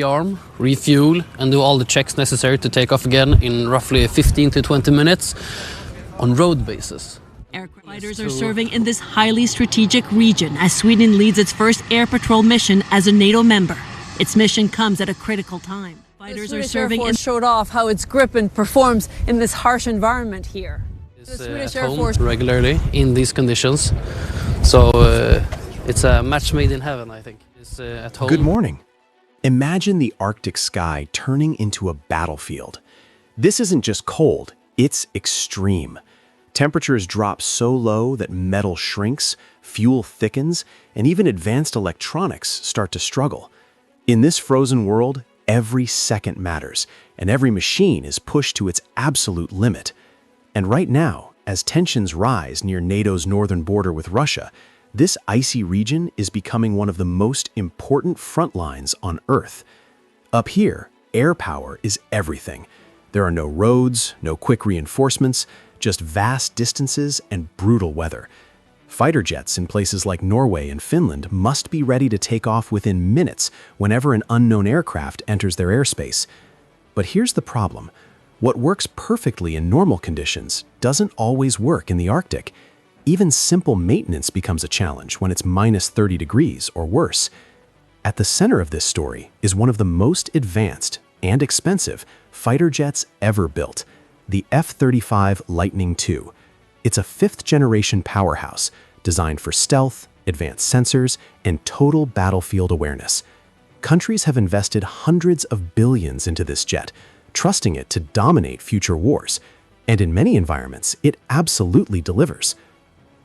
rearm, refuel, and do all the checks necessary to take off again in roughly 15 to 20 minutes on road basis. Aircraft fighters are serving in this highly strategic region as Sweden leads its first air patrol mission as a NATO member. Its mission comes at a critical time. Fighters are serving and showed off how its Gripen performs in this harsh environment here. The Swedish Air Force regularly in these conditions, so it's a match made in heaven, I think. It's at home. Good morning. Imagine the Arctic sky turning into a battlefield. This isn't just cold, it's extreme. Temperatures drop so low that metal shrinks, fuel thickens, and even advanced electronics start to struggle. In this frozen world, every second matters, and every machine is pushed to its absolute limit. And right now, as tensions rise near NATO's northern border with Russia, this icy region is becoming one of the most important front lines on Earth. Up here, air power is everything. There are no roads, no quick reinforcements, just vast distances and brutal weather. Fighter jets in places like Norway and Finland must be ready to take off within minutes whenever an unknown aircraft enters their airspace. But here's the problem. What works perfectly in normal conditions doesn't always work in the Arctic. Even simple maintenance becomes a challenge when it's minus 30 degrees or worse. At the center of this story is one of the most advanced and expensive fighter jets ever built, the F-35 Lightning II. It's a fifth-generation powerhouse designed for stealth, advanced sensors, and total battlefield awareness. Countries have invested hundreds of billions into this jet, trusting it to dominate future wars. And in many environments, it absolutely delivers.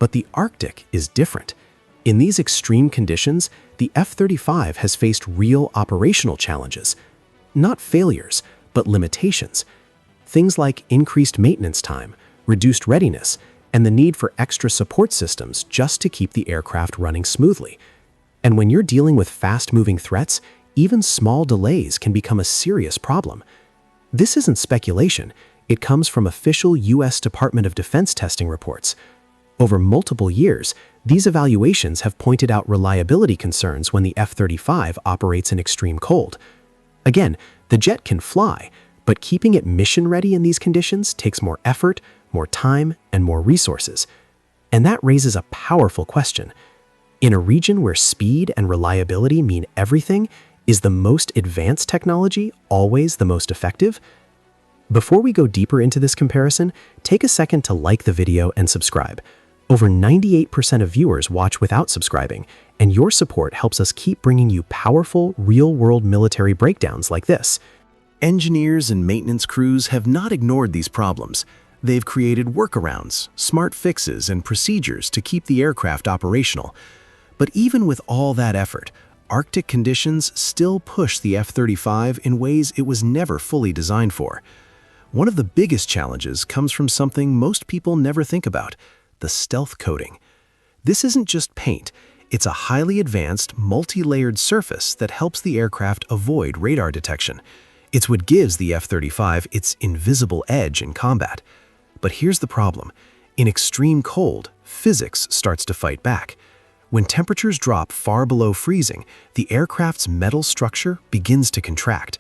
But the Arctic is different. In these extreme conditions, the F-35 has faced real operational challenges. Not failures, but limitations. Things like increased maintenance time, reduced readiness, and the need for extra support systems just to keep the aircraft running smoothly. And when you're dealing with fast-moving threats, even small delays can become a serious problem. This isn't speculation. It comes from official U.S. Department of Defense testing reports. Over multiple years, these evaluations have pointed out reliability concerns when the F-35 operates in extreme cold. Again, the jet can fly, but keeping it mission-ready in these conditions takes more effort, more time, and more resources. And that raises a powerful question. In a region where speed and reliability mean everything, is the most advanced technology always the most effective? Before we go deeper into this comparison, take a second to like the video and subscribe. Over 98% of viewers watch without subscribing, and your support helps us keep bringing you powerful, real-world military breakdowns like this. Engineers and maintenance crews have not ignored these problems. They've created workarounds, smart fixes, and procedures to keep the aircraft operational. But even with all that effort, Arctic conditions still push the F-35 in ways it was never fully designed for. One of the biggest challenges comes from something most people never think about: the stealth coating. This isn't just paint. It's a highly advanced, multi-layered surface that helps the aircraft avoid radar detection. It's what gives the F-35 its invisible edge in combat. But here's the problem. In extreme cold, physics starts to fight back. When temperatures drop far below freezing, the aircraft's metal structure begins to contract.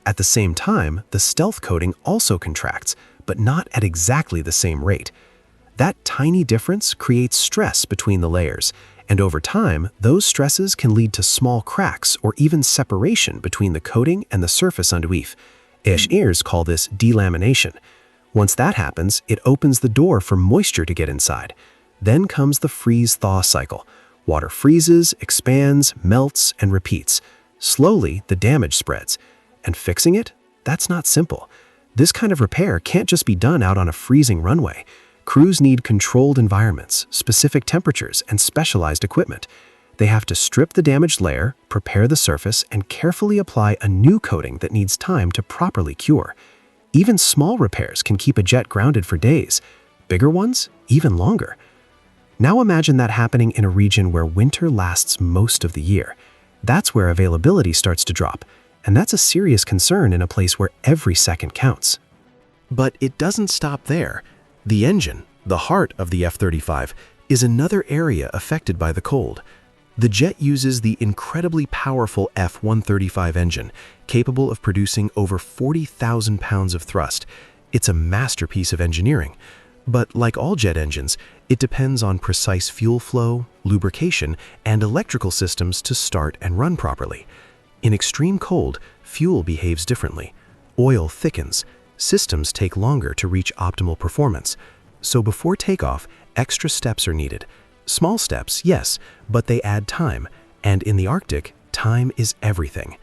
At the same time, the stealth coating also contracts, but not at exactly the same rate. That tiny difference creates stress between the layers, and over time, those stresses can lead to small cracks or even separation between the coating and the surface underneath. Engineers call this delamination. Once that happens, it opens the door for moisture to get inside. Then comes the freeze-thaw cycle. Water freezes, expands, melts, and repeats. Slowly, the damage spreads. And fixing it? That's not simple. This kind of repair can't just be done out on a freezing runway. Crews need controlled environments, specific temperatures, and specialized equipment. They have to strip the damaged layer, prepare the surface, and carefully apply a new coating that needs time to properly cure. Even small repairs can keep a jet grounded for days. Bigger ones, even longer. Now imagine that happening in a region where winter lasts most of the year. That's where availability starts to drop, and that's a serious concern in a place where every second counts. But it doesn't stop there. The engine, the heart of the F-35, is another area affected by the cold. The jet uses the incredibly powerful F-135 engine, capable of producing over 40,000 pounds of thrust. It's a masterpiece of engineering. But like all jet engines, it depends on precise fuel flow, lubrication, and electrical systems to start and run properly. In extreme cold, fuel behaves differently. Oil thickens. Systems take longer to reach optimal performance. So before takeoff, extra steps are needed. Small steps, yes, but they add time. And in the Arctic, time is everything.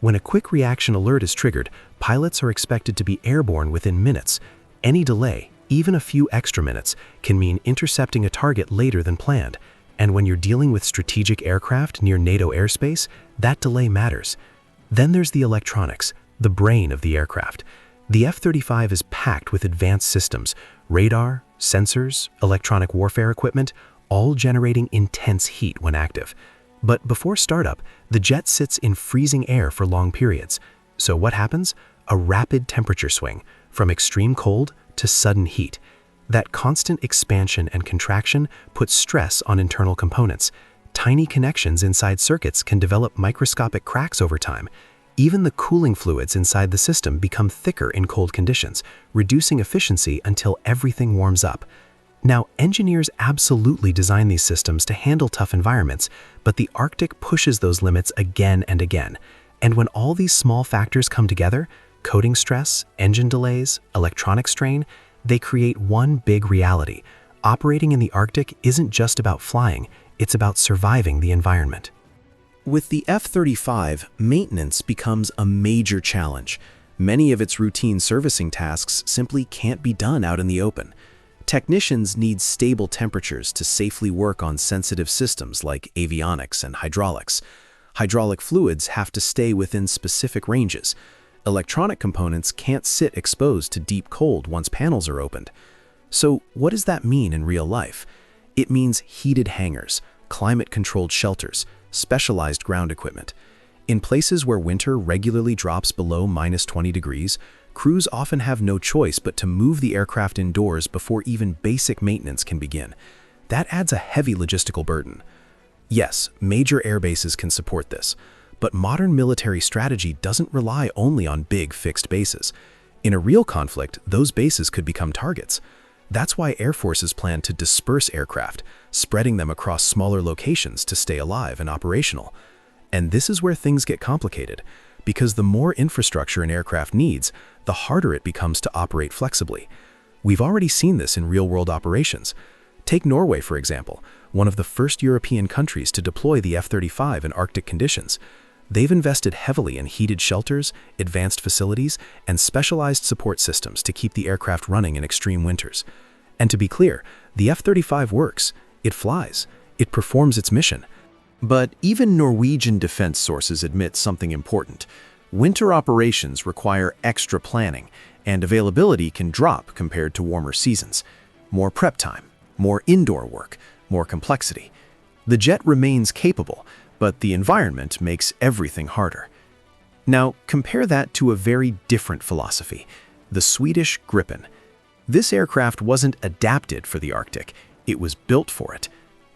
When a quick reaction alert is triggered, pilots are expected to be airborne within minutes. Any delay, even a few extra minutes, can mean intercepting a target later than planned. And when you're dealing with strategic aircraft near NATO airspace, that delay matters. Then there's the electronics, the brain of the aircraft. The F-35 is packed with advanced systems, radar, sensors, electronic warfare equipment, all generating intense heat when active. But before startup, the jet sits in freezing air for long periods. So what happens? A rapid temperature swing, from extreme cold to sudden heat. That constant expansion and contraction puts stress on internal components. Tiny connections inside circuits can develop microscopic cracks over time. Even the cooling fluids inside the system become thicker in cold conditions, reducing efficiency until everything warms up. Now, engineers absolutely design these systems to handle tough environments, but the Arctic pushes those limits again and again. And when all these small factors come together, coating stress, engine delays, electronic strain, they create one big reality. Operating in the Arctic isn't just about flying, it's about surviving the environment. With the F-35, maintenance becomes a major challenge. Many of its routine servicing tasks simply can't be done out in the open. Technicians need stable temperatures to safely work on sensitive systems like avionics and hydraulics. Hydraulic fluids have to stay within specific ranges. Electronic components can't sit exposed to deep cold once panels are opened. So what does that mean in real life? It means heated hangars, climate-controlled shelters, specialized ground equipment. In places where winter regularly drops below -20 degrees, crews often have no choice but to move the aircraft indoors before even basic maintenance can begin. That adds a heavy logistical burden. Yes, major air bases can support this, but modern military strategy doesn't rely only on big fixed bases. In a real conflict, those bases could become targets. That's why air forces plan to disperse aircraft, spreading them across smaller locations to stay alive and operational. And this is where things get complicated, because the more infrastructure an aircraft needs, the harder it becomes to operate flexibly. We've already seen this in real-world operations. Take Norway, for example, one of the first European countries to deploy the F-35 in Arctic conditions. They've invested heavily in heated shelters, advanced facilities, and specialized support systems to keep the aircraft running in extreme winters. And to be clear, the F-35 works. It flies. It performs its mission. But even Norwegian defense sources admit something important. Winter operations require extra planning, and availability can drop compared to warmer seasons. More prep time, more indoor work, more complexity. The jet remains capable, but the environment makes everything harder. Now, compare that to a very different philosophy, the Swedish Gripen. This aircraft wasn't adapted for the Arctic, it was built for it.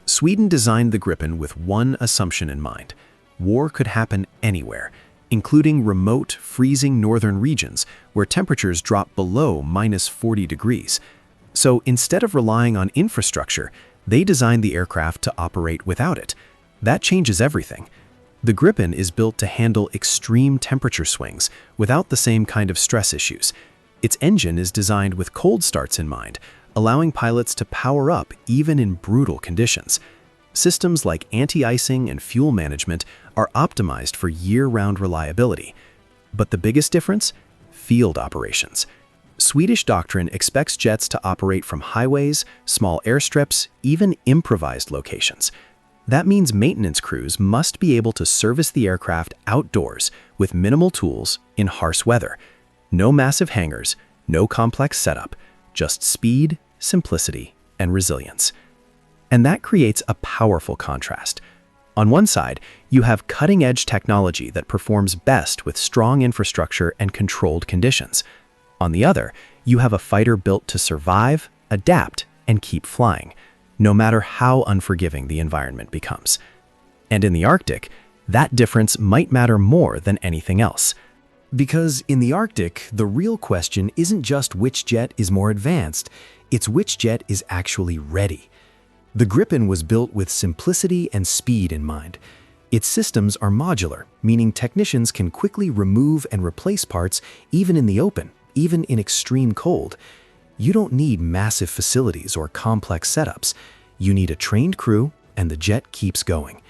Sweden designed the Gripen with one assumption in mind: war could happen anywhere, including remote, freezing northern regions where temperatures drop below -40 degrees. So instead of relying on infrastructure, they designed the aircraft to operate without it. That changes everything. The Gripen is built to handle extreme temperature swings without the same kind of stress issues. Its engine is designed with cold starts in mind, allowing pilots to power up even in brutal conditions. Systems like anti-icing and fuel management are optimized for year-round reliability. But the biggest difference? Field operations. Swedish doctrine expects jets to operate from highways, small airstrips, even improvised locations. That means maintenance crews must be able to service the aircraft outdoors with minimal tools in harsh weather. No massive hangars, no complex setup, just speed, simplicity, and resilience. And that creates a powerful contrast. On one side, you have cutting-edge technology that performs best with strong infrastructure and controlled conditions. On the other, you have a fighter built to survive, adapt, and keep flying, no matter how unforgiving the environment becomes. And in the Arctic, that difference might matter more than anything else. Because in the Arctic, the real question isn't just which jet is more advanced, it's which jet is actually ready. The Gripen was built with simplicity and speed in mind. Its systems are modular, meaning technicians can quickly remove and replace parts even in the open, even in extreme cold. You don't need massive facilities or complex setups. You need a trained crew, and the jet keeps going.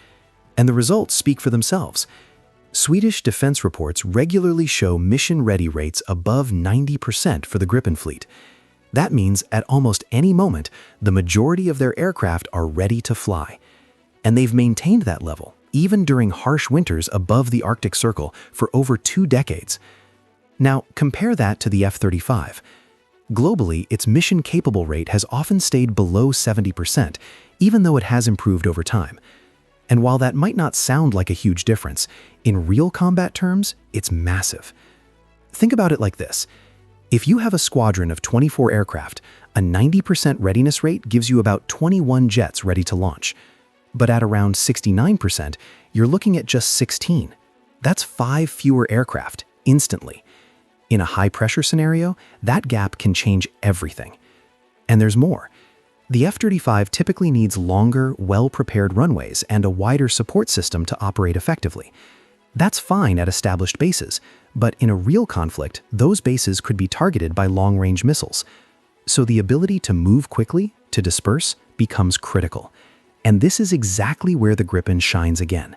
And the results speak for themselves. Swedish defense reports regularly show mission-ready rates above 90% for the Gripen fleet. That means at almost any moment, the majority of their aircraft are ready to fly. And they've maintained that level, even during harsh winters above the Arctic Circle for over 2 decades. Now, compare that to the F-35. Globally, its mission-capable rate has often stayed below 70%, even though it has improved over time. And while that might not sound like a huge difference, in real combat terms, it's massive. Think about it like this. If you have a squadron of 24 aircraft, a 90% readiness rate gives you about 21 jets ready to launch. But at around 69%, you're looking at just 16. That's 5 fewer aircraft, instantly. In a high-pressure scenario, that gap can change everything. And there's more. The F-35 typically needs longer, well-prepared runways and a wider support system to operate effectively. That's fine at established bases, but in a real conflict, those bases could be targeted by long-range missiles. So the ability to move quickly, to disperse, becomes critical. And this is exactly where the Gripen shines again.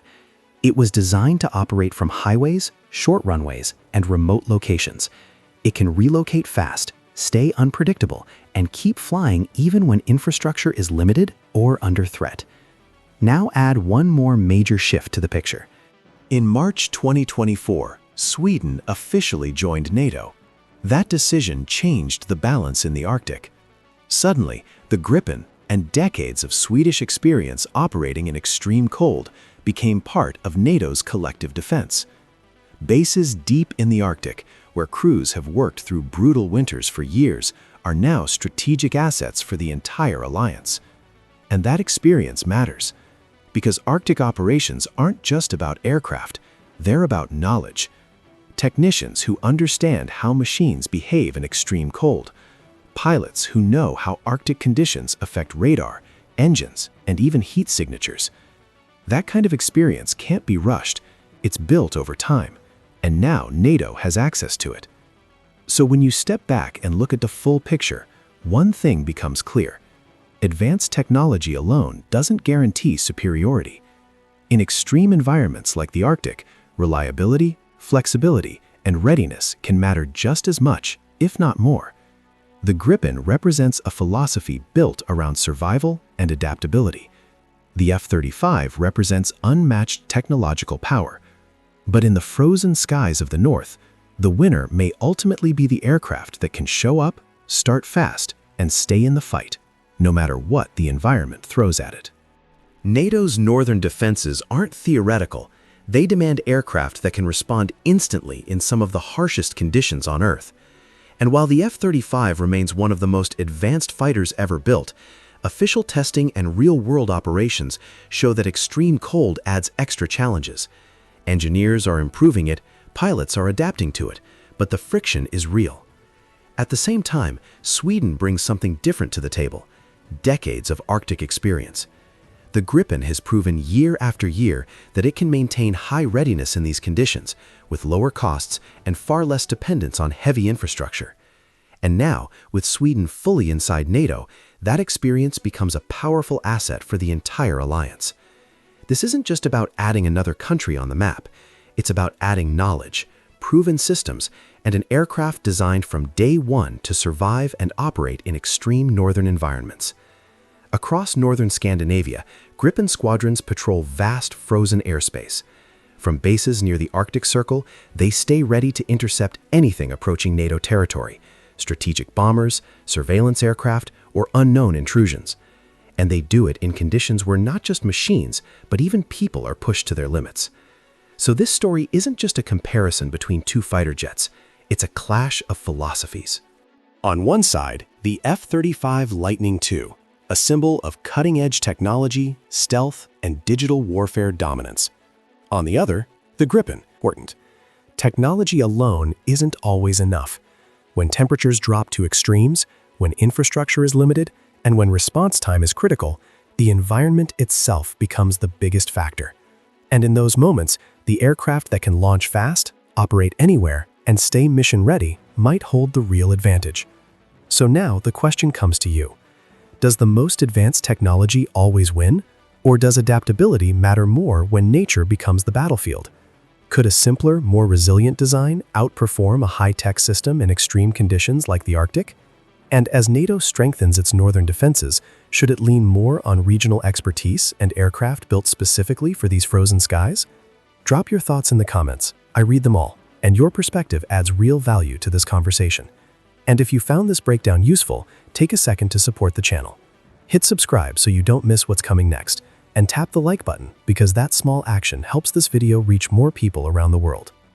It was designed to operate from highways, short runways, and remote locations. It can relocate fast, stay unpredictable, and keep flying even when infrastructure is limited or under threat. Now add one more major shift to the picture. In March 2024, Sweden officially joined NATO. That decision changed the balance in the Arctic. Suddenly, the Gripen and decades of Swedish experience operating in extreme cold became part of NATO's collective defense. Bases deep in the Arctic, where crews have worked through brutal winters for years, are now strategic assets for the entire alliance. And that experience matters, because Arctic operations aren't just about aircraft, they're about knowledge. Technicians who understand how machines behave in extreme cold, pilots who know how Arctic conditions affect radar, engines, and even heat signatures. That kind of experience can't be rushed. It's built over time, and now NATO has access to it. So when you step back and look at the full picture, one thing becomes clear. Advanced technology alone doesn't guarantee superiority. In extreme environments like the Arctic, reliability, flexibility, and readiness can matter just as much, if not more. The Gripen represents a philosophy built around survival and adaptability. The F-35 represents unmatched technological power. But in the frozen skies of the North, the winner may ultimately be the aircraft that can show up, start fast, and stay in the fight, no matter what the environment throws at it. NATO's northern defenses aren't theoretical. They demand aircraft that can respond instantly in some of the harshest conditions on Earth. And while the F-35 remains one of the most advanced fighters ever built, official testing and real-world operations show that extreme cold adds extra challenges. Engineers are improving it, pilots are adapting to it, but the friction is real. At the same time, Sweden brings something different to the table: decades of Arctic experience. The Gripen has proven year after year that it can maintain high readiness in these conditions, with lower costs and far less dependence on heavy infrastructure. And now, with Sweden fully inside NATO, that experience becomes a powerful asset for the entire alliance. This isn't just about adding another country on the map. It's about adding knowledge, proven systems, and an aircraft designed from day one to survive and operate in extreme northern environments. Across northern Scandinavia, Gripen squadrons patrol vast frozen airspace. From bases near the Arctic Circle, they stay ready to intercept anything approaching NATO territory: strategic bombers, surveillance aircraft, or unknown intrusions. And they do it in conditions where not just machines, but even people are pushed to their limits. So this story isn't just a comparison between two fighter jets. It's a clash of philosophies. On one side, the F-35 Lightning II, a symbol of cutting-edge technology, stealth, and digital warfare dominance. On the other, the Gripen, important. Technology alone isn't always enough. When temperatures drop to extremes, when infrastructure is limited, and when response time is critical, the environment itself becomes the biggest factor. And in those moments, the aircraft that can launch fast, operate anywhere, and stay mission-ready might hold the real advantage. So now the question comes to you. Does the most advanced technology always win? Or does adaptability matter more when nature becomes the battlefield? Could a simpler, more resilient design outperform a high-tech system in extreme conditions like the Arctic? And as NATO strengthens its northern defenses, should it lean more on regional expertise and aircraft built specifically for these frozen skies? Drop your thoughts in the comments. I read them all, and your perspective adds real value to this conversation. And if you found this breakdown useful, take a second to support the channel. Hit subscribe so you don't miss what's coming next, and tap the like button because that small action helps this video reach more people around the world.